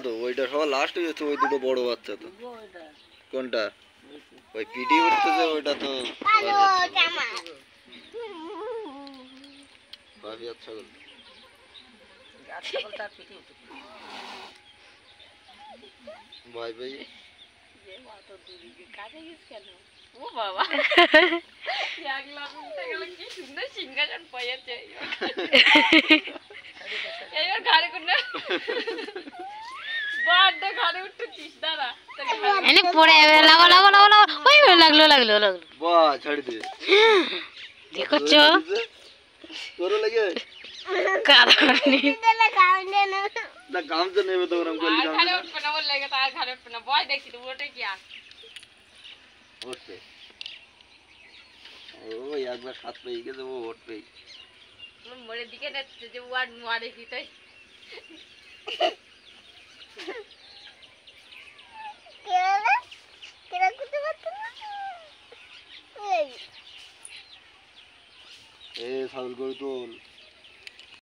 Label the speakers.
Speaker 1: তো ওইটা সবার লাস্ট হয়েছে, ওই দুটো বড় বাচ্চা তো। কোনটা? ওই পিটি উঠতেছে ওইটা তো ছাগল। ভাই ভাই
Speaker 2: ও বাবা কি সুন্দর সিংহাসন পাইয়াছে এইবার ঘরে কোন বড় ঘরে উঠছিস দাঁড়া
Speaker 3: এনে পড়ে লাগো লাগো লাগো লাগো ওই লাগলো লাগলো লাগলো
Speaker 1: বাহ ছাড়ি দে
Speaker 3: দেখছো
Speaker 1: তোর লাগে
Speaker 3: কারণে
Speaker 1: না কাম তো নেবে তো ওরকম করলি কাম
Speaker 2: ঘরে উঠবে না বল লাগে তার ঘরে উঠবে না বয় দেখি তো ওটা কি আস
Speaker 1: ওঠে ও একবার সাত পেয়ে গেছে ও উঠবে
Speaker 2: মোড়ের দিকে যাচ্ছে যে ওয়ার নোয়ারে কি তাই
Speaker 1: এ ছাগল গরু তোল